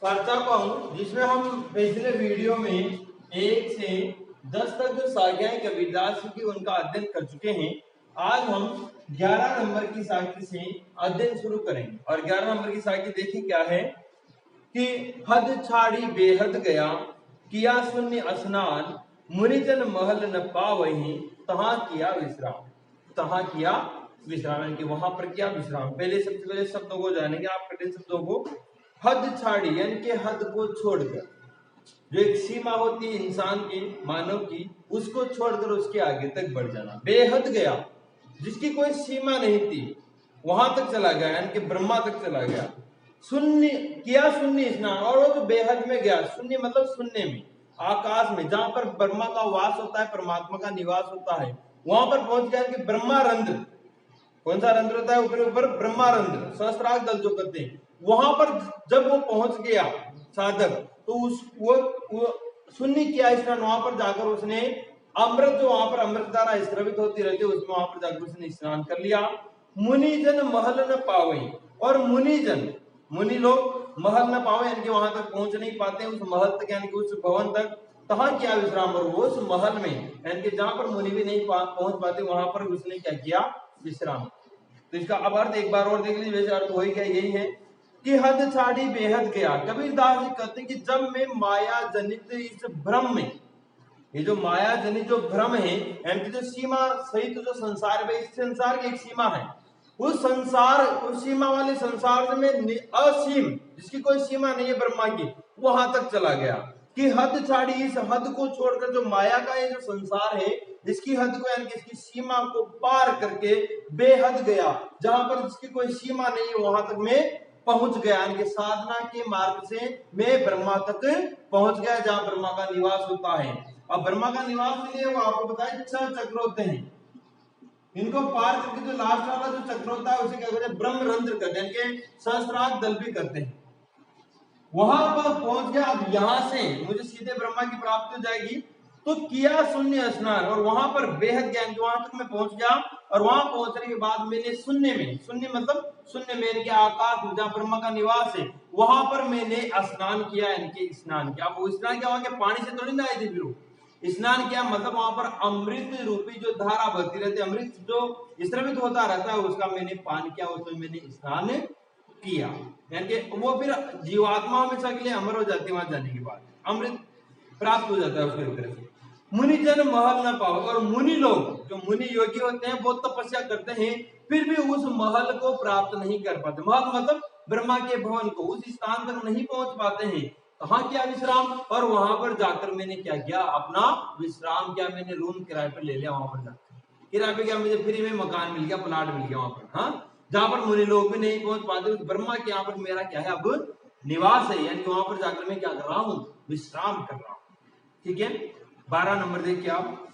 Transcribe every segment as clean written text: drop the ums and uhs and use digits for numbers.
चर्चा पाऊं जिसमें हम पिछले वीडियो में 1 से 10 तक जो साखियां कबीरदास की उनका अध्ययन कर चुके हैं। आज हम 11 नंबर की साखी से अध्ययन शुरू करेंगे और 11 नंबर की साखी देखिए क्या है कि हद छाड़ी बेहद गया किया शून्य स्नान मुनिजन महल न पावहीं तहां किया विश्राम। तहां किया विश्राम यानी कि वहां पर किया विश्राम। पहले सबसे पहले शब्दों को जानेंगे आप कठिन शब्दों को। हद छाड़ी यानी कि हद को छोड़कर, जो एक सीमा होती है इंसान की मानव की, उसको छोड़कर उसके आगे तक बढ़ जाना। बेहद गया जिसकी कोई सीमा नहीं थी वहां तक चला गया यानी कि ब्रह्मा तक चला गया। शून्य किया शून्य स्नान, और वो जो बेहद में गया, शून्य मतलब शून्य में, आकाश में जहां पर ब्रह्मा का वास होता है, परमात्मा का निवास होता है, वहां पर पहुंच गया कि ब्रह्मारंध्र। कौन सा रंध्र होता है ऊपर ऊपर? ब्रह्मारंध्र, सहस्त्रार दल जो करते हैं, वहां पर जब वो पहुंच गया साधक, तो वो शून्य किया स्नान, वहां पर जाकर उसने अमृत, जो वहां पर अमृत धारा स्रवित होती रहती है, उसमें वहां पर जाकर उसने स्नान कर लिया। मुनिजन महल न पावे, और मुनिजन, मुनि लोग महल न पावे यानी कि वहां तक पहुंच नहीं पाते, उस महल तक यानी कि उस भवन तक। कहां किया विश्राम? और वो उस महल में यानी कि जहां पर मुनि भी नहीं पहुंच पाते, वहां पर उसने क्या किया? विश्राम। तो इसका अब अर्थ एक बार और देख लीजिए। वैसे अर्थ हो ही गया, यही है कि हद छाड़ी बेहद गया। कबीरदास जी कहते हैं कि जब मैं माया जनित इस भ्रम में, ये जो माया जनित जो भ्रम है यानी कि जो सीमा सहित जो संसार है, इस संसार की एक सीमा है, उस संसार, उस सीमा वाले संसार में असीम, जिसकी कोई सीमा नहीं है ब्रह्मा की, वहां तक चला गया कि हद छाड़ी, इस हद को छोड़कर जो माया का ये जो संसार है, इसकी हद को यानी कि इसकी सीमा को पार करके बेहद गया, जहां पर जिसकी कोई सीमा नहीं है वहां तक मैं पहुंच गया। यानी कि साधना के मार्ग से मैं ब्रह्मा तक पहुंच गया, जहां ब्रह्मा का निवास होता है। अब ब्रह्मा का निवास के लिए वो आपको बताया 6 चक्र होते हैं, इनको पार करके जो लास्ट वाला जो चक्र होता है उसे क्या कहते हैं? ब्रह्मरंध्र कहते हैं, कि सहस्त्रार दल भी करते हैं। वहां पर पहुंच गया। अब यहां से मुझे सीधे ब्रह्मा की प्राप्ति हो जाएगी, तो किया शून्य स्नान, और वहां पर बेहद ज्ञान, वहां तक मैं पहुंच गया, और वहां पहुंचने के बाद मैंने शून्य में, शून्य मतलब शून्य में, आकाश में जहां ब्रह्मा का निवास है, वहां पर मैंने स्नान किया। यानी कि स्नान किया, वो स्नान क्या हुआ? पानी से थोड़ी ना आए थे, फिर स्नान किया मतलब वहां पर अमृत रूपी जो धारा बहती रहती है, अमृत जो स्रवित होता रहता है, उसका मैंने पान किया, उसमें मैंने स्नान किया। यानी कि वो फिर जीवात्मा हमेशा के लिए अमर हो जाती है, वहां जाने के बाद अमृत प्राप्त हो जाता है उसके तरह से। मुनिजन महल न पाओ, और मुनि लोग, जो मुनि योगी होते हैं, वो तपस्या करते हैं, फिर भी उस महल को प्राप्त नहीं कर पाते। महल मतलब ब्रह्मा के भवन को, उस स्थान तक नहीं पहुंच पाते हैं। कहां किया विश्राम? और वहां पर जाकर मैंने क्या किया? अपना विश्राम किया। मैंने रूम किराए पर ले लिया, वहां पर जाकर किराए पे क्या, मुझे फ्री में मकान मिल गया, प्लाट मिल गया वहां पर। हाँ, जहां पर मुनि लोग भी नहीं पहुंच पाते, उस ब्रह्मा के यहाँ पर मेरा क्या है? अब निवास है, यानी कि वहां पर जाकर मैं क्या कर रहा हूं? विश्राम कर रहा हूं। ठीक है, 12 नंबर देखिए आप।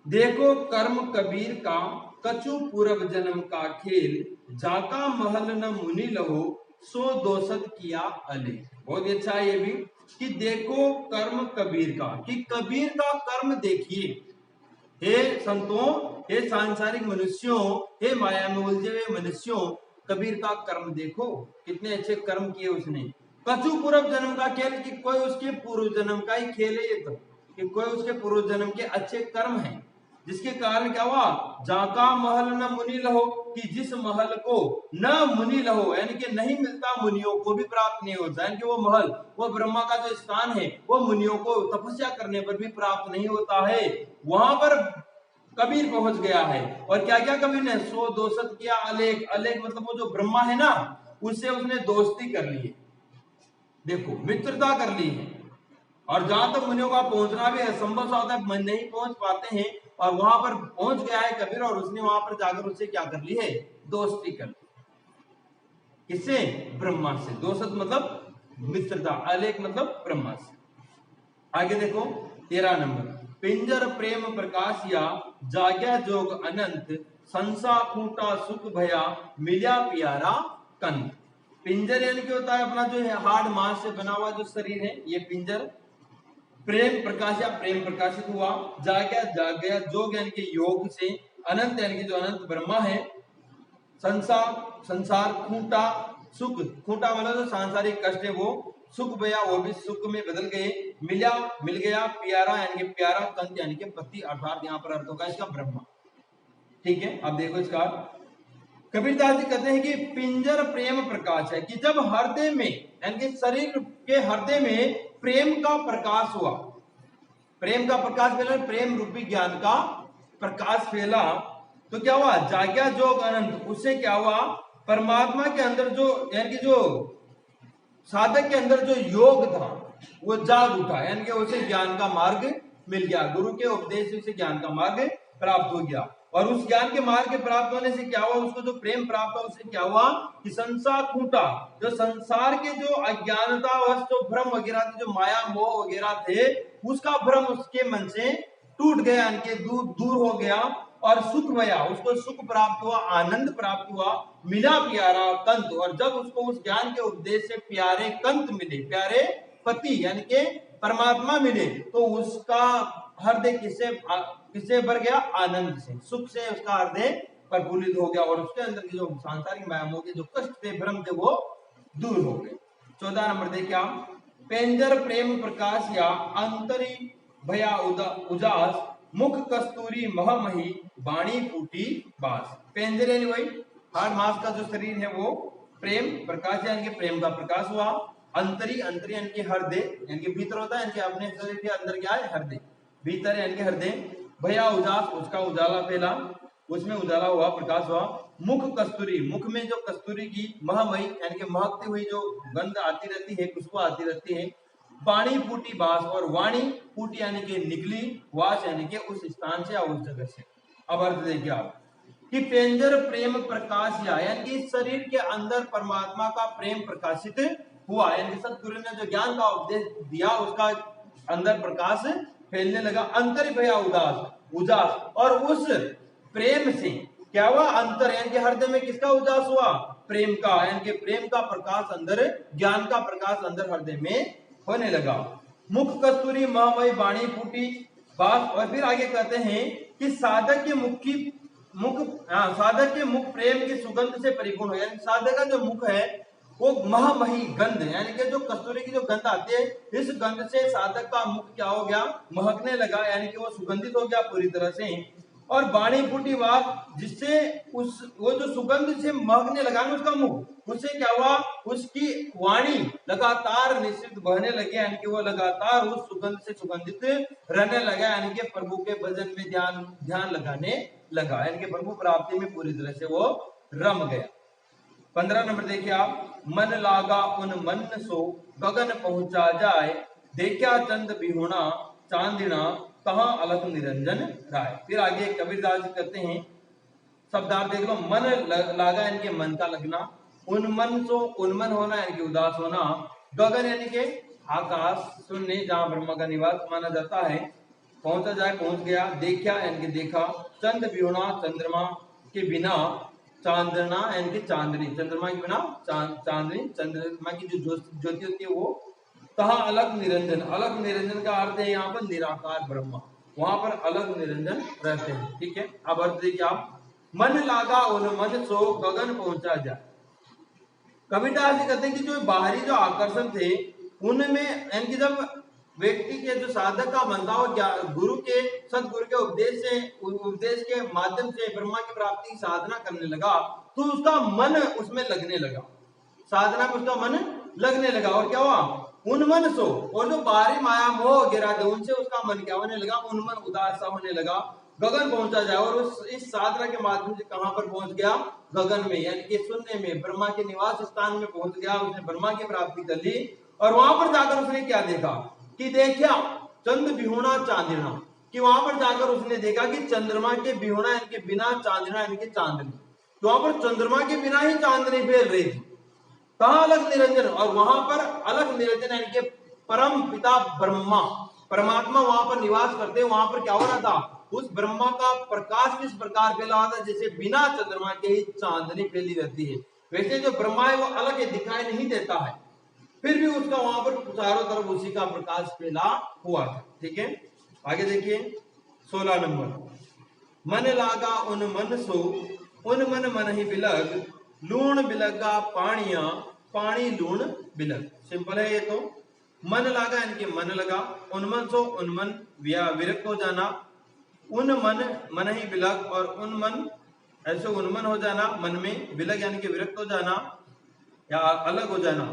देखो कर्म कबीर का कछु पूर्व जन्म का खेल, जाका महल न मुनि लहो सो दोषत किया अले। बहुत अच्छा है ये भी, कि देखो कर्म कबीर का, कि कबीर का कर्म देखिए। हे संतों, हे सांसारिक मनुष्यों, हे माया में उलझे हुए मनुष्यों, कबीर का कर्म देखो, कितने अच्छे कर्म किए उसने। कछु पूर्व जन्म का खेल, कि कोई उसके पूर्व जन्म का ही खेल है ये, तो कि कोई उसके पूर्व जन्म के अच्छे कर्म हैं, जिसके कारण क्या हुआ? जाका महल न मुनि लहो, कि जिस महल को न मुनि लहो यानी कि नहीं मिलता, मुनियों को भी प्राप्त नहीं होता, यानी कि वो महल, वो ब्रह्मा का जो स्थान है, वो मुनियों को तपस्या करने पर भी प्राप्त नहीं होता है, वहां पर कबीर पहुंच गया है। और क्या क्या कबीर ने? सो दोषत किया अलेख। अलेख मतलब वो जो ब्रह्मा है ना, उससे उसने दोस्ती कर ली है, देखो मित्रता कर ली है। और जहां तक मुनियों का पहुंचना भी असंभव सा होता है, नहीं पहुंच पाते हैं, और वहां पर पहुंच गया है कबीर, और उसने वहां पर जाकर उससे क्या कर ली है? दोस्ती कर ली। किससे? ब्रह्मा से। दोस्त मतलब मित्रता, अलेख मतलब ब्रह्मा से। आगे देखो 13 नंबर। पिंजर प्रेम प्रकाशिया जाग्या जोग अनंत, संसा खूटा सुख भया मिल्या प्यारा कंत। पिंजर यानी कि होता है अपना जो है हार्ड मांस से बना हुआ जो शरीर है, ये पिंजर। प्रेम प्रकाश या प्रेम प्रकाशित हुआ, जाग गया जोग यानी कि योग से, अनंत यानी कि जो अनंत ब्रह्मा है, संसार संसार खूंटा सुख, खूंटा मतलब जो सांसारिक कष्ट है वो सुख भया वो भी सुख में बदल गए, मिल गया प्यारा यानी कि प्यारा, कंत यानी कि पति, अर्थात यहाँ पर अर्थ होगा इसका ब्रह्मा। ठीक है, अब देखो इसका कबीरदास जी कहते हैं कि पिंजर प्रेम प्रकाश है, कि जब हृदय में यानी कि शरीर के हृदय में प्रेम का प्रकाश हुआ, प्रेम का प्रकाश फैला, प्रेम रूपी ज्ञान का प्रकाश फैला, तो क्या हुआ, जाग्या जोग अनंत, उससे क्या हुआ, परमात्मा के अंदर जो यानी कि जो साधक के अंदर जो योग था वो जाग उठा, यानी कि उसे ज्ञान का मार्ग मिल गया, गुरु के उपदेश से उसे ज्ञान का मार्ग प्राप्त हो गया। और उस ज्ञान के मार्ग के प्राप्त होने से क्या हुआ, उसको जो प्रेम प्राप्त हुआ उससे क्या हुआ कि संसार खूंटा, जो संसार के जो अज्ञानता जो भ्रम वगैरह थे, जो माया मोह वगैरह थे, उसका भ्रम उसके मन से टूट गया, यानी दूर हो गया, और सुख भया, उसको सुख प्राप्त हुआ, आनंद प्राप्त हुआ, मिला प्यारा कंत, और जब उसको उस ज्ञान के उपदेश से प्यारे कंत मिले, प्यारे पति यानी कि परमात्मा मिले, तो उसका हृदय किससे भर गया, आनंद से, सुख से उसका हृदय प्रफुल्लित हो गया, और उसके अंदर के जो सांसारिक मायामोह के जो कष्ट थे, भ्रम थे, वो दूर हो गए। 14 नंबर देखिए आप, पेंजर प्रेम प्रकाश या अंतरी भया उजास, मुख कस्तूरी महमही, बाणी फूटी बास। पेंजर यानी वही हर मास का जो शरीर है वो प्रेम प्रकाश यानी कि प्रेम का प्रकाश हुआ, अंतरी, अंतरी यानी कि हृदय, यानी कि भीतर होता है, यानी कि अपने शरीर के अंदर क्या है, हृदय, भीतर यानी कि हृदय, भया उजास, उसका उजाला फैला, उसमें उजाला हुआ, प्रकाश हुआ, मुख कस्तूरी, मुख में जो कस्तूरी की महमयी यानी कि महकती हुई जो गंध आती रहती है, खुशबू आती रहती है, वाणी फूटी बास, और वाणी फूटी यानी कि निकली, वास यानी कि उस स्थान से या उस जगह से। अब अर्थ देखिए आप कि पेंजर प्रेम प्रकाश या, यानी कि शरीर के अंदर परमात्मा का प्रेम प्रकाशित हुआ, यानी कि सतगुरु ने जो ज्ञान का उपदेश दिया उसका अंदर प्रकाश फैलने लगा, अंतर भया उजास, और उस प्रेम से क्या हुआ, अंतर यानी कि हृदय में किसका उजास हुआ, प्रेम का, यानी कि प्रेम का प्रकाश अंदर, ज्ञान का प्रकाश अंदर हृदय में होने लगा। मुख कस्तूरी महमयी, बाणी फूटी बास, और फिर आगे कहते हैं कि साधक के साधक के मुख प्रेम की सुगंध से परिपूर्ण हो, यानी साधक का जो मुख है वो महमही गंध, यानी कि जो कस्तूरी की जो गंध आती है, इस गंध से साधक का मुख क्या हो गया, महकने लगा, यानी कि वो सुगंधित हो गया पूरी तरह से, और बाणी फूटी वास, जिससे वो जो सुगंध से महकने लगा ना उसका मुख, उससे क्या हुआ, उसकी वाणी लगातार निश्चित बहने लगे, यानी कि वो लगातार उस सुगंध से सुगंधित रहने लगा, यानी कि प्रभु के भजन में ध्यान लगाने लगा, यानी कि प्रभु प्राप्ति में पूरी तरह से वो रम गया। 15 नंबर देखिए आप, मन लागा उन मन सो गगन पहुंचा जाए, देखा चंद बिहुना चांदिना, कहां अलख निरंजन राय। फिर आगे कबीरदास जी कहते हैं, शब्दार्थ देख लो, मन लागा यानी कि मन का लगना, उन्मन सो उन्मन होना यानी कि उदास होना, गगन यानी कि आकाश, शून्य जहां ब्रह्मा का निवास माना जाता है, पहुंचा जाए पहुंच गया, देखा यानी कि देखा, चंद बिहुना चंद्रमा के बिना, चांदना यानी कि चांदनी, चंद्रमा के बिना चांदनी, चंद्रमा की जो ज्योति होती है वो, कहा अलग निरंजन, अलग निरंजन का अर्थ है यहाँ पर निराकार ब्रह्मा, वहां पर अलग निरंजन रहते हैं। ठीक है, अब अर्थ देखिए आप, मन लागा उन मन सो गगन पहुंचा जाए। कबीरदास जी कहते हैं कि जो बाहरी जो आकर्षण थे उनमें, यानी कि जब व्यक्ति के जो साधक का मन था वो गुरु के सदगुरु के उपदेश के माध्यम से ब्रह्मा की प्राप्ति की साधना करने लगा, तो उसका मन उसमें लगने लगा, साधना में उसका मन लगने लगा, और क्या हुआ, उन्मन सो, और जो बाहरी माया मोह वगैरह थे उनसे उसका मन क्या होने लगा, उन्मन उदास सा होने लगा, गगन पहुंचा जाए, और इस साधना के माध्यम से कहां पर पहुंच गया, गगन में, यानी कि शून्य में, ब्रह्मा के निवास स्थान में पहुंच गया, उसने ब्रह्मा की प्राप्ति कर ली, और वहां पर जाकर उसने क्या देखा कि देखा चंद बिहुना चांदना, कि वहां पर जाकर उसने देखा कि चंद्रमा के बिहुना यानी कि बिना, चांदना यानी कि चांदनी, तो वहां पर चंद्रमा के बिना ही चांदनी फैल रही थी, कहां अलग निरंजन, और वहां पर अलग निरंजन यानी कि परम पिता ब्रह्मा परमात्मा वहां पर निवास करते, वहां पर क्या हो रहा था, उस ब्रह्मा का प्रकाश किस प्रकार फैला हुआ था, जैसे बिना चंद्रमा के ही चांदनी फैली रहती है, वैसे जो ब्रह्मा है वो अलग है, दिखाई नहीं देता है, फिर भी उसका वहां पर चारों तरफ उसी का प्रकाश फैला हुआ था। ठीक है, आगे देखिए 16 नंबर, मन लागा उन मन सो उन मन मन ही बिलग, लूण बिलगा पानिया, पानी लूण बिलग। सिंपल है ये तो। मन लागा यानी कि मन लगा, उन्मन सो उन्मन विरक्त हो जाना, उन मन मन ही बिलग, और उन मन ऐसे उन्मन हो जाना मन में, बिलग यानी कि विरक्त हो जाना या अलग हो जाना।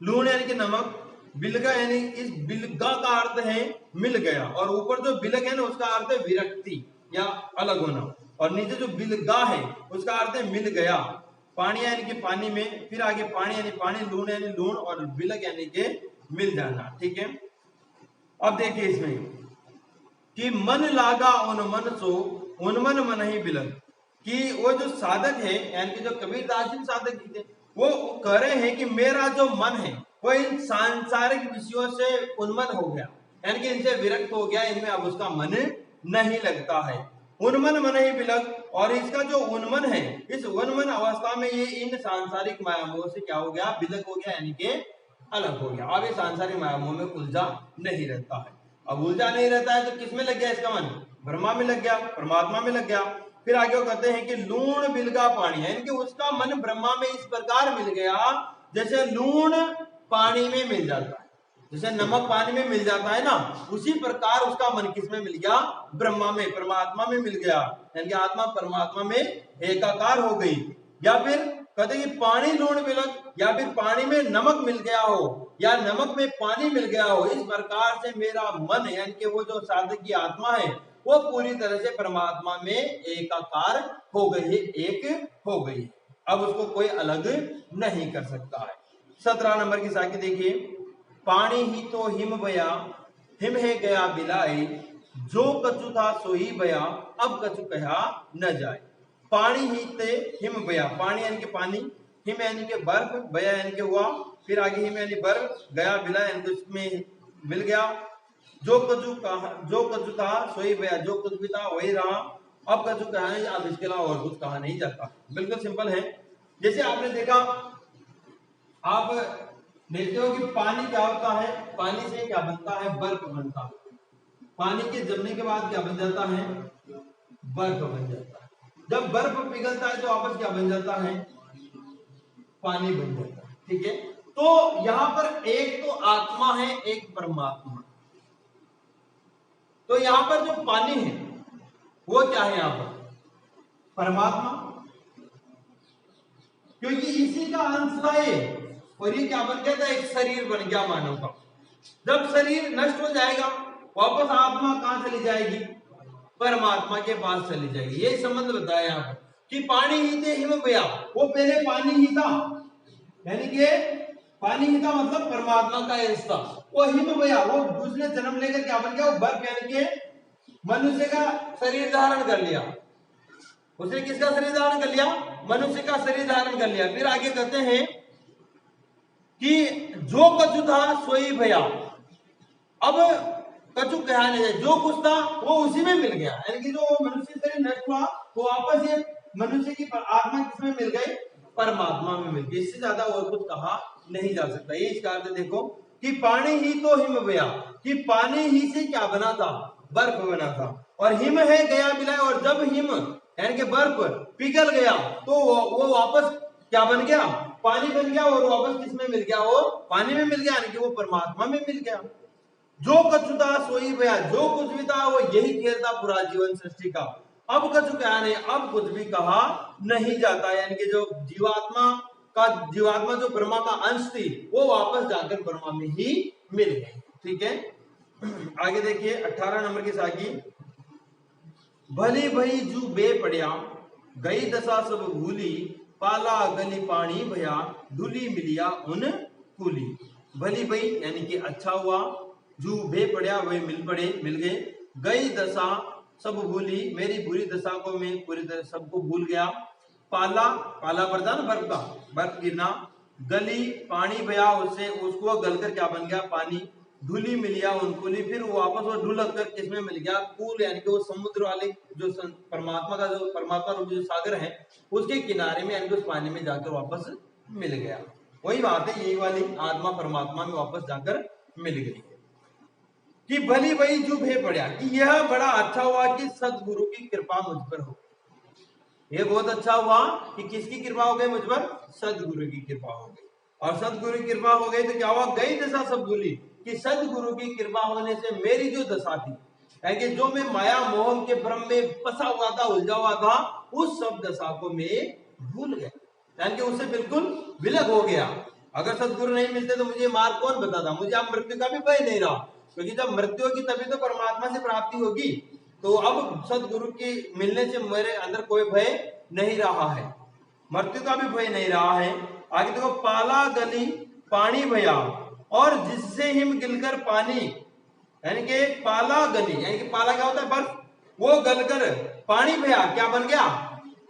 लूण यानी कि नमक, बिलगा यानी इस बिलगा का अर्थ है मिल गया, और ऊपर जो बिलग है ना उसका अर्थ है विरक्ति या अलग होना, और नीचे जो बिलगा है उसका अर्थ है मिल गया। पानी यानी कि पानी में, फिर आगे पानी यानी पानी, लूण यानी लूण, और बिलग यानी कि मिल जाना। ठीक है। अब देखिए इसमें कि मन लागा उन्मन सो उन्मन मन ही बिलग, कि वो जो साधक है यानी कि जो कबीरदास जी साधक थे वो कह रहे हैं कि मेरा जो मन है वो इन सांसारिक विषयों से उन्मन हो गया, यानी कि इनसे विरक्त हो गया, इनमें अब उसका मन नहीं लगता है। उन्मन मन ही बिलग, और इसका जो उन्मन है इस उन्मन अवस्था में ये इन सांसारिक मायामोह से क्या हो गया, बिलग हो गया, यानी कि अलग हो गया। अब ये सांसारिक मायामोह में उलझा नहीं रहता है। अब उलझा नहीं रहता है तो किसमें लग गया इसका मन, ब्रह्मा में लग गया, परमात्मा में लग गया। फिर आगे वो कहते हैं कि लूण बिलगा पानी, यानी कि उसका मन ब्रह्मा में इस प्रकार मिल गया जैसे लूण पानी में मिल जाता है, जैसे नमक पानी में मिल जाता है ना, उसी प्रकार उसका मन किसमें मिल गया, ब्रह्मा में, परमात्मा में मिल गया, यानी कि आत्मा परमात्मा में एकाकार हो गई। या फिर कहते कि पानी लूण बिलग, या फिर पानी में नमक मिल गया हो, या नमक में पानी मिल गया हो, इस प्रकार से मेरा मन यानी कि वो जो साधक की आत्मा है वो पूरी तरह से परमात्मा में एकाकार हो गई है, एक हो गई है। अब उसको कोई अलग नहीं कर सकता है। 17 नंबर की साखी देखिए, पानी ही तो हिम बया, हिम है गया बिलाई, जो कछु था सो ही बया, अब कछु कहा न जाए। पानी ही ते हिम बया, पानी यानी कि पानी, हिम यानी कि बर्फ, बया यानी कि हुआ, फिर आगे हिम यानी बर्फ, गया बिला यानी कि उसमें मिल गया, जो कछु था सोई बया, जो कुछ भी था वही रहा, अब कछु कहा नहीं, अब इसके अलावा और कुछ कहा नहीं जाता। बिल्कुल सिंपल है। जैसे आपने देखा, आप देखते हो कि पानी क्या होता है, पानी से क्या बनता है, बर्फ बनता है। पानी के जमने के बाद क्या बन जाता है, बर्फ बन जाता है। जब बर्फ पिघलता है तो वापस क्या बन जाता है, पानी बन जाता है। ठीक है। तो यहां पर एक तो आत्मा है, एक परमात्मा। तो यहां पर जो पानी है वो क्या है, यहां पर परमात्मा, क्योंकि इसी का अंश था ये, और ये क्या बन गया था, एक शरीर बन गया मानव का। जब शरीर नष्ट हो जाएगा वापस आत्मा कहां चली जाएगी, परमात्मा के पास चली जाएगी। ये संबंध बताया यहाँ पर कि पानी ही थे हिम बया, वो पहले पानी ही था, यानी कि पानी ही था मतलब परमात्मा का अंश था। वो हिम बया, वो दूसरे जन्म लेकर क्या बन गया, वो बर्फ, यानी कि मनुष्य का शरीर धारण कर लिया। उसने किसका शरीर धारण कर लिया, मनुष्य का शरीर धारण कर लिया। फिर आगे कहते हैं कि जो कछु था सोई भया, अब कछु कहा नहीं, जो कुछ था वो उसी में मिल गया, यानी कि जो मनुष्य शरीर नष्ट हुआ तो वापस ये मनुष्य की आत्मा किसमें मिल गई, परमात्मा में मिल गई। इससे ज्यादा और कुछ कहा नहीं जा सकता। ये इसका अर्थ देखो कि पानी ही तो हिम बया, कि पानी ही से क्या बना था, बर्फ बना था, और हिम है गया मिला, और जब हिम यानी कि बर्फ पिघल गया तो वो वापस क्या बन गया, पानी बन गया, और वापस किसमें मिल गया, वो पानी में मिल गया, यानी कि वो परमात्मा में मिल गया। जो कछु था सोई बया, जो कुछ भी था वो यही खेल था पूरा जीवन सृष्टि का। अब कछु कहा नहीं, अब कुछ भी कहा नहीं जाता, यानी कि जो जीवात्मा जो ब्रह्मा का अंश थी वो वापस जाकर ब्रह्मा में ही मिल गई। ठीक है। आगे देखिए 18 नंबर की साखी, भली भई जू बे पड़िया, गई दशा सब भूली, पाला गली पानी भया, धुली मिलिया उन कुली। भली भई यानी कि अच्छा हुआ, जू बे पड़िया वे मिल गए, गई दशा सब भूली, मेरी बुरी दशा को मैं पूरी तरह सबको भूल गया, पाला, पाला पड़ता ना बर्फ का, बर्फ गिरना, गली पानी भया, उससे उसको गलकर क्या बन गया, पानी, धूली मिलिया उनकुली, फिर वापस वो ढुलक कर किसमें मिल गया, कूल, यानी कि वो समुद्र वाले जो परमात्मा का जो परमात्मा रूप जो सागर है उसके किनारे में, यानी कि उस पानी में जाकर वापस मिल गया। वही बात है, यही वाली आत्मा परमात्मा में वापस जाकर मिल गई कि भली वही जो भे पड़ा, कि यह बड़ा अच्छा हुआ कि सदगुरु की कृपा मुझ पर हो। ये बहुत अच्छा हुआ कि किसकी कृपा हो गई मुझ पर, सदगुरु की कृपा हो गई। और सदगुरु की कृपा हो गई तो क्या हुआ, गई दशा सब भूली, कि सदगुरु की कृपा होने से मेरी जो दशा थी, कि जो मैं माया मोह के भ्रम में फंसा हुआ था, उलझा हुआ था, उस सब दशा को मैं भूल गया, यानी कि उससे बिल्कुल विलग हो गया। अगर सदगुरु नहीं मिलते तो मुझे मार्ग कौन बताता, मुझे अब मृत्यु का भी भय नहीं रहा, क्योंकि जब मृत्यु होगी तभी तो परमात्मा से प्राप्ति होगी। तो अब सदगुरु के मिलने से मेरे अंदर कोई भय नहीं रहा है, मृत्यु का भी भय नहीं रहा है। आगे देखो, पाला गली पानी भया और जिससे हिम गिलकर पानी, यानी कि पाला गली, यानी कि पाला क्या होता है, बर्फ, वो गलकर पानी भया, क्या बन गया,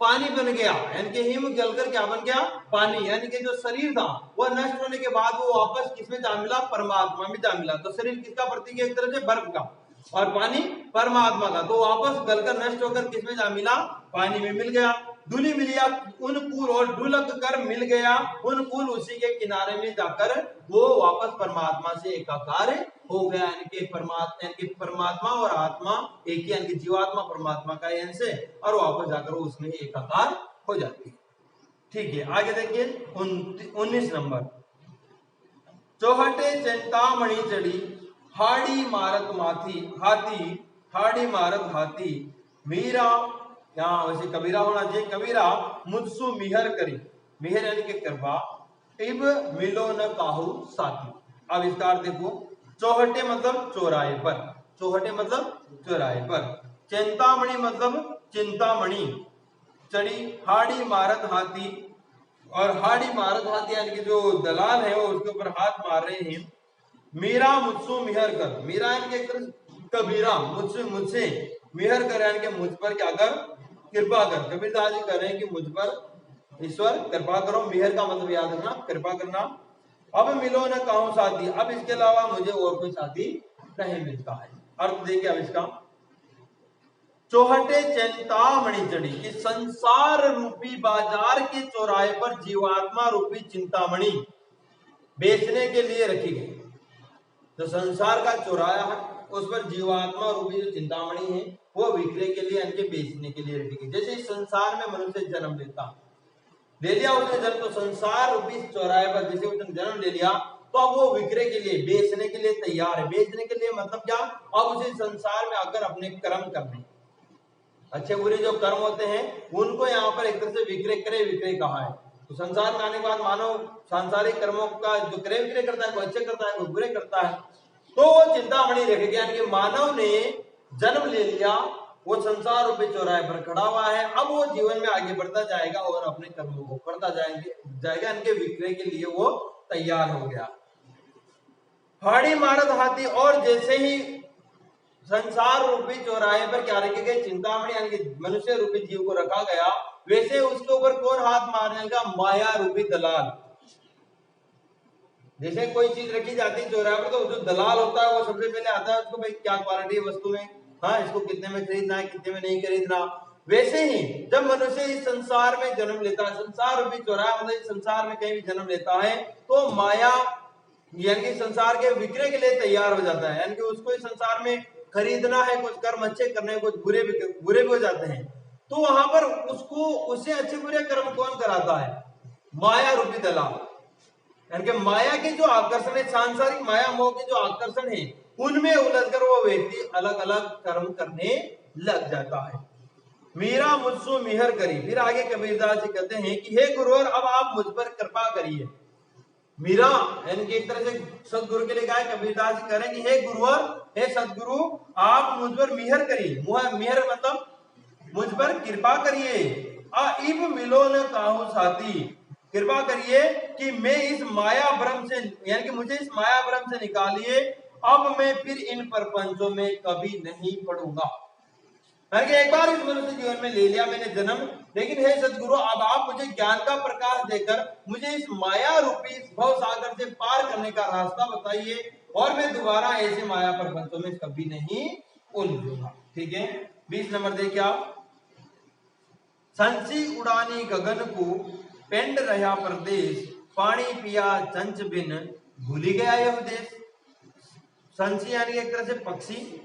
पानी बन गया, यानी कि हिम गलकर क्या बन गया, पानी, यानी कि जो शरीर था वो नष्ट होने के बाद वो वापस किसमें जा मिला, परमात्मा में जा मिला। तो शरीर किसका प्रतीक है, एक तरह से बर्फ का, और पानी परमात्मा का, तो वापस गलकर नष्ट होकर किसमें जा मिला, पानी में मिल गया। धूलि मिलिया उन कुल, और ढुलक कर मिल गया उन कुल, उसी के किनारे में जाकर वो वापस परमात्मा से एकाकार हो गया, यानी कि परमात्मा और आत्मा एक ही, यानी कि जीवात्मा परमात्मा का अंश है, और वापस जाकर वो उसमें एकाकार हो जाती है। ठीक है, आगे देखिए 19 नंबर, चौहटे चिंतामणि चढ़ी हाड़ी मारत माथी हाथी, हाड़ी मारत हाथी मीरा, यहाँ वैसे कबीरा होना चाहिए, कबीरा मुझसु मिहर करी, मिहर यानी कि कृपा, इब मिलो न काहू साथी। अब इसका अर्थ देखो, चौहटे मतलब चौराहे पर, चौहटे मतलब चौराहे पर, चिंतामणि मतलब चिंतामणि, चढ़ी हाड़ी मारत हाथी, और हाड़ी मारत हाथी यानी कि जो दलाल है वो उसके ऊपर हाथ मार रहे हैं। मीरा मुझसु मिहर कर, मीरा यानी कि एक तरह कबीरा मुझसे मुझसे मिहर कर, यानी कि मुझ पर क्या कर, कृपा कर। कबीरदास जी कह रहे हैं कि मुझ पर ईश्वर कृपा करो, मिहर का मतलब याद रखना, कृपा करना। अब मिलो न कहूं साथी, अब इसके अलावा मुझे और कोई साथी नहीं मिलता है। अर्थ देखिए अब इसका, चौहटे चिंतामणि चढ़ी, कि संसार रूपी बाजार के चौराहे पर जीवात्मा रूपी चिंतामणि बेचने के लिए रखी गई। जो संसार का चौराहा है उस पर जीवात्मा रूपी जो चिंतामणि है वो विक्रय के लिए, यानी बेचने के लिए रखी गई। जैसे इस संसार में मनुष्य जन्म लेता, ले लिया उसने जन्म, तो संसार रूपी चौराहे पर जैसे उसने जन्म ले लिया, तो अब वो विक्रय के लिए, बेचने के लिए तैयार है। बेचने के लिए मतलब क्या, अब उसे संसार में आकर अपने कर्म करने, अच्छे बुरे जो कर्म होते हैं उनको यहाँ पर एक तरह से विक्रय करे, विक्रय कहा है। तो संसार में आने के बाद मानव सांसारिक कर्मों का जो क्रय विक्रय करता है, कोई अच्छे करता है कोई बुरे करता है, तो वो चिंतामणि रखेगी, यानी कि मानव ने जन्म ले लिया, वो संसार रूपी चौराहे पर खड़ा हुआ है, अब वो जीवन में आगे बढ़ता जाएगा और अपने कर्मों को करता जाएगा, इनके विक्रय के लिए वो तैयार हो गया। हाड़ी मारत हाथी, और जैसे ही संसार रूपी चौराहे पर क्या रखी गई, चिंतामणि यानी कि मनुष्य रूपी जीव को रखा गया, वैसे उसके ऊपर कौन हाथ मारने का, माया रूपी दलाल। जैसे कोई चीज रखी जाती है चौराहे पर, तो जो दलाल होता है वो सबसे पहले आता है, उसको भाई क्या क्वालिटी है वस्तु में, हाँ इसको कितने में खरीदना है, कितने में नहीं खरीदना। वैसे ही जब मनुष्य इस संसार में जन्म लेता है, संसार रूपी चौराहा मतलब इस संसार में कहीं भी जन्म लेता है, तो माया यानी कि संसार के विक्रय के लिए तैयार हो जाता है, यानी कि उसको इस संसार में खरीदना है, कुछ कर्म अच्छे करने हैं, कुछ बुरे भी हो जाते हैं, तो वहां पर उसको उससे अच्छे बुरे कर्म कौन कराता है, माया रूपी दलाल। यानी कि माया के जो आकर्षण है, सांसारिक माया मोह के जो आकर्षण है, उनमें उलझकर वो व्यक्ति अलग अलग कर्म करने लग जाता है। मीरा मुझसु मिहर करी, फिर आगे कबीरदास जी कहते हैं कि हे गुरुवर अब आप मुझ पर कृपा करिए। मीरा यानी कि एक तरह से सदगुरु के लिए कहा, कबीरदास जी कह रहे हैं कि हे गुरुवर, हे सदगुरु, आप मुझ पर मिहर करिए। मिहर मतलब मुझ पर कृपा करिए। इब मिलो न काहू साथी, कृपा करिए कि मैं इस माया भ्रम से, यानी कि मुझे इस माया भ्रम से निकालिए, अब मैं फिर इन प्रपंचों में कभी नहीं पड़ूंगा। एक बार इस मनुष्य जीवन में ले लिया मैंने जन्म, लेकिन हे सदगुरु अब आप मुझे ज्ञान का प्रकाश देकर मुझे इस माया रूपी भव सागर से पार करने का रास्ता बताइए, और मैं दोबारा ऐसे माया प्रपंचों में कभी नहीं उलझूंगा। ठीक है, 20 नंबर देखिए आप, संसी उड़ानी गगन को पेंड रहा प्रदेश, पानी पिया चंच बिन भूली गया यह देश। संसी यानी एक तरह से पक्षी,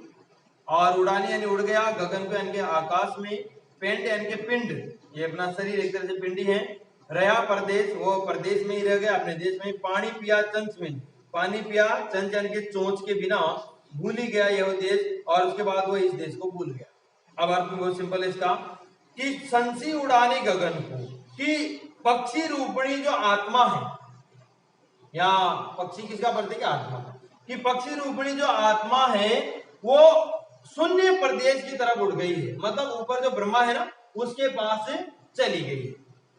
और उड़ानी यानी उड़ गया, गगन को यानी आकाश में, पेंड यानी कि पिंड, ये अपना शरीर एक तरह से पिंडी है। रहा परदेश, वो परदेश में ही रह गया, अपने देश में। पानी पिया चंच में, पानी पिया चंच यानी कि चोंच के बिना भूल ही गया यह देश, और उसके बाद वो इस देश को भूल गया। अब अर्थ बहुत सिंपल है इसका कि संसी उड़ाने गगन को, कि पक्षी रूपणी जो आत्मा है, या पक्षी किसका प्रतीक है? आत्मा का। कि पक्षी रूपणी जो आत्मा है वो शून्य प्रदेश की तरफ उड़ गई है, मतलब ऊपर जो ब्रह्मा है ना उसके पास से चली गई है।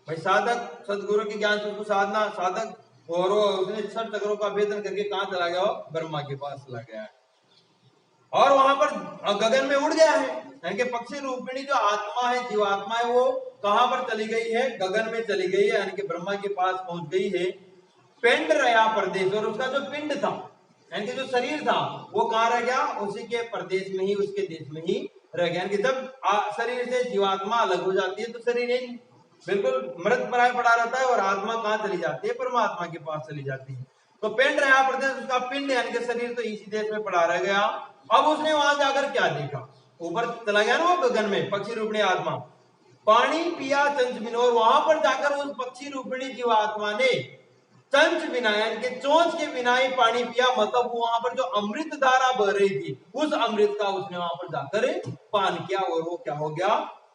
भाई साधक सदगुरु के ज्ञान से साधना साधक, और वो उसने छठ चक्रों का भेदन करके कहां चला गया? ब्रह्मा के पास चला गया है, और वहां पर गगन में उड़ गया है। यानी कि पक्षी रूपिणी जो आत्मा है, जीवात्मा है, वो कहां पर चली गई है? गगन में चली गई है, यानी कि ब्रह्मा के पास पहुंच गई है। पिंड रहा प्रदेश, और उसका जो पिंड था यानी कि जो शरीर था वो कहां रह गया? उसी के प्रदेश में ही, उसके देश में ही रह गया। यानी कि जब शरीर से जीवात्मा अलग हो जाती है तो शरीर एक बिल्कुल मृत प्राय पड़ा रहता है, और आत्मा कहां चली जाती है? परमात्मा के पास चली जाती है। तो पिंड रहा प्रदेश, उसका पिंड यानी कि शरीर तो इसी देश में पड़ा रह गया। अब उसने वहां जाकर क्या देखा? ऊपर चला गया ना वो गगन में, पक्षी रूपिणी आत्मा। पानी पिया चंच बिना, और वहां पर जाकर उस पक्षी रूपिणी जीवात्मा ने चंच बिना यानी कि चोंच के बिना ही पानी पिया, मतलब वहां पर जो अमृत धारा बह रही थी उस अमृत का उसने वहां पर जाकर पान किया, और वो क्या हो गया?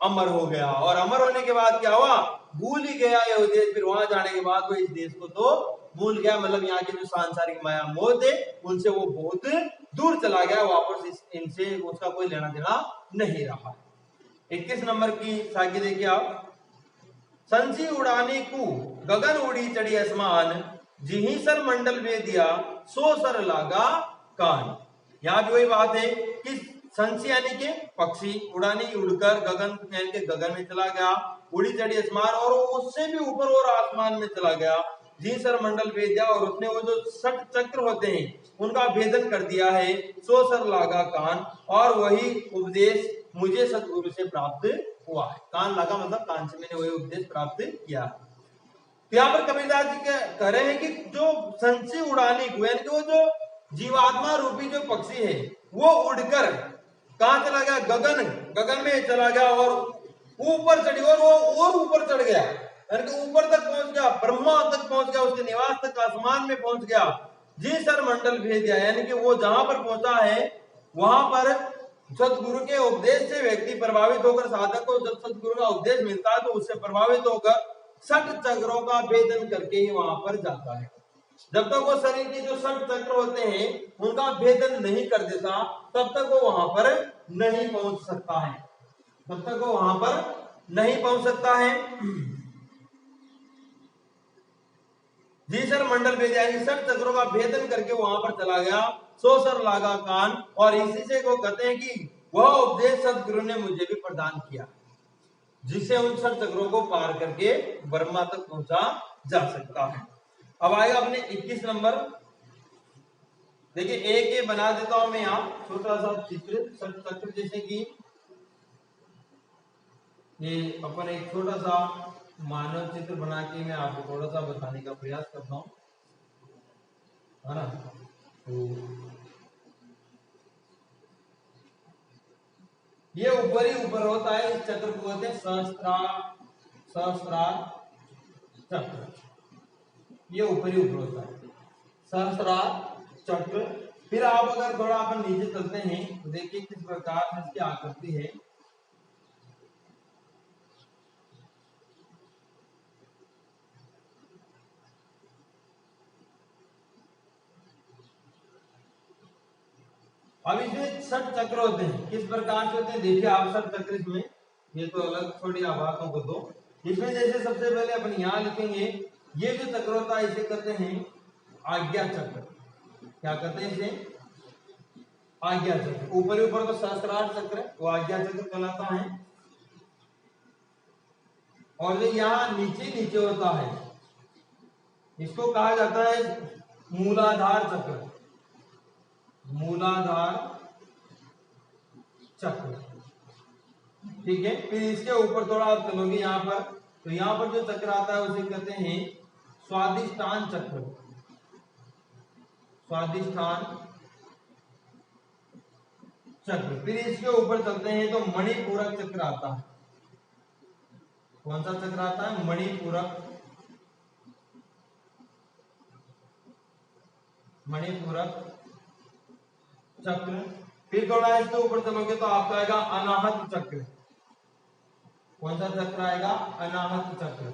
अमर हो गया। और अमर होने के बाद क्या हुआ? भूल ही गया यह देश। फिर वहां जाने के बाद वो इस देश को तो भूल गया, मतलब यहाँ के जो सांसारिक माया मोह थे उनसे वो बहुत दूर चला गया, वापस इनसे उसका कोई लेना देना नहीं रहा। 21 नंबर की साखी देखिए आप। संसी उड़ाने को गगन उड़ी चढ़ी आसमान, जिही सर मंडल में दिया सो सर लागा कान। यहाँ भी वही बात है कि संसी यानी के पक्षी, उड़ानी उड़कर गगन यानी के गगन में चला गया, उड़ी चढ़ी आसमान, और उससे भी ऊपर और आसमान में चला गया। जी सर मंडल भेद दिया, और उसने वो जो 6 चक्र होते हैं उनका भेदन कर दिया है। सो सर लागा कान, और वही उपदेश मुझे सतगुरु से प्राप्त हुआ है। कान लगा मतलब कान से मैंने वही उपदेश प्राप्त किया। तो यहाँ पर कबीरदास जी कह रहे हैं कि जो संसी उड़ाने को यानी कि वो जो जीवात्मा रूपी जो पक्षी है वो उड़कर कहां चला गया? गगन, गगन में चला गया, और ऊपर चढ़ी, और वो और ऊपर चढ़ गया, यानी कि ऊपर तक पहुंच गया, ब्रह्मा तक पहुंच गया, उसके निवास तक आसमान में पहुंच गया। जी सर मंडल भेद दिया, यानी कि वो जहां पर पहुंचा है वहां पर सतगुरु के उपदेश से व्यक्ति प्रभावित होकर, साधक को जब सतगुरु का उपदेश मिलता है तो उससे प्रभावित होकर 6 चक्रों का भेदन करके ही वहां पर जाता है। जब तक वो शरीर के जो 6 चक्र होते हैं उनका भेदन नहीं कर देता तब तक वो वहां पर नहीं पहुंच सकता है, तब तक वो वहां पर नहीं पहुंच सकता है। जी सर मंडल भेद यानी 6 चक्रों का भेदन करके वहां पर चला गया। सो सर लागा कान, और इसी से वो कहते हैं कि वह उपदेश सदगुरु ने मुझे भी प्रदान किया, जिससे उन 6 चक्रों को पार करके ब्रह्मा तक पहुंचा जा सकता है। अब आएगा अपने 21 नंबर। देखिए एक ये बना देता हूं मैं यहाँ छोटा सा चित्र, 6 चक्र, जैसे कि ये अपन एक छोटा सा मानव चित्र बना के मैं आपको थोड़ा सा बताने का प्रयास करता हूं, है ना। तो ये ऊपर ही ऊपर होता है, इस चक्र को कहते हैं सहस्त्रार चक्र। ये ऊपर ही ऊपर होता है सहस्त्रार चक्र। फिर आप अगर थोड़ा अपन नीचे चलते हैं तो देखिए किस प्रकार से इसकी आकृति है। अब इसमें 6 चक्र होते हैं, किस प्रकार से होते हैं देखिए आप। 6 चक्र इसमें, ये तो अलग छोड़ी आप बातों को, तो इसमें जैसे सबसे पहले अपन यहाँ लिखेंगे, ये जो चक्र होता है इसे कहते हैं आज्ञा चक्र। क्या कहते हैं इसे? आज्ञा चक्र। ऊपर ऊपर तो सहस्त्रार चक्र है, वो आज्ञा चक्र कहलाता है। और जो यहाँ नीचे नीचे होता है इसको कहा जाता है मूलाधार चक्र। मूलाधार चक्र, ठीक है। फिर इसके ऊपर थोड़ा आप चलोगे यहाँ पर, तो यहाँ पर जो चक्र आता है उसे कहते हैं स्वादिष्ठान चक्र। स्वादिष्ठान चक्र। फिर इसके ऊपर चलते हैं तो मणिपूरक चक्र आता है। कौन सा चक्र आता है? मणिपूरक चक्र। फिर थोड़ा इसके ऊपर चलोगे तो आपका आएगा अनाहत चक्र। कौन सा चक्र आएगा? अनाहत चक्र।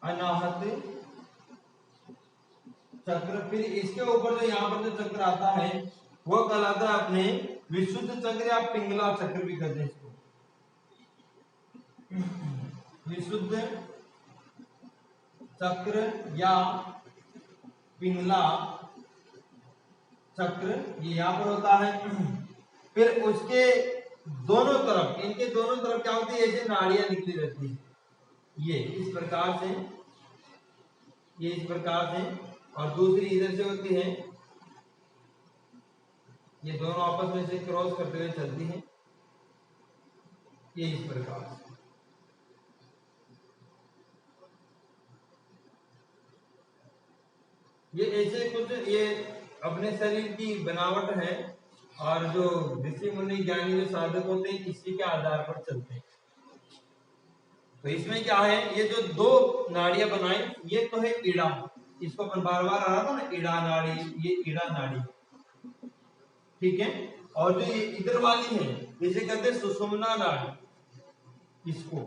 अनाहत चक्र। फिर इसके ऊपर जो यहाँ पर जो चक्र आता है वो कहलाता है अपने विशुद्ध चक्र या पिंगला चक्र भी कहते हैं इसको। विशुद्ध चक्र या पिंगला चक्र ये यहाँ पर होता है। फिर उसके दोनों तरफ, इनके दोनों तरफ क्या होती है? ऐसे नाड़ियां निकली रहती है, ये इस प्रकार से, ये इस प्रकार से, और दूसरी इधर से होती है। ये दोनों आपस में से क्रॉस करते हुए चलती है, ये इस प्रकार से। ये ऐसे कुछ ये अपने शरीर की बनावट है, और जो ऋषि मुनि ज्ञानी जो साधक होते हैं इसी के आधार पर चलते हैं। तो इसमें क्या है? ये जो दो नाड़ियां बनाई ये तो है ईड़ा, इसको अपन बार बार आ रहा था ना, ईड़ा नाड़ी, ये ईड़ा नाड़ी, ठीक है। और जो ये इधर वाली है इसे कहते हैं सुषुम्ना नाड़ी, इसको,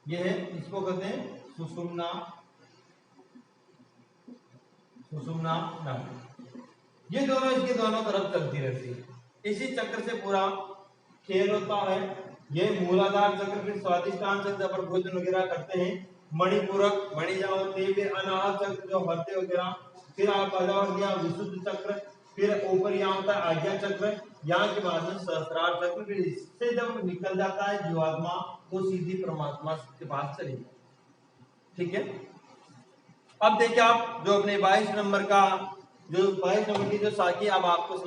ये है, इसको कहते हैं सुषुम्ना नाड़ी। ये दोनों इसके दोनों तरफ चलती रहती है। इसी चक्र से पूरा खेल होता है। ये मूलाधार चक्र, फिर स्वादिष्टान चक्र जब भोजन वगैरह करते हैं, मणिपूरक, मणि जहाँ होते हैं, फिर अनाहत चक्र जो हरते वगैरह, फिर आप दिया विशुद्ध चक्र, फिर ऊपर यहाँ होता है आज्ञा चक्र, यहाँ के बाद में सहस्रार चक्र। फिर इससे जब निकल जाता है जीवात्मा तो सीधी परमात्मा के पास चली जाती, ठीक है। अब देखिए आप जो अपने 22 नंबर की जो साखी अब आपको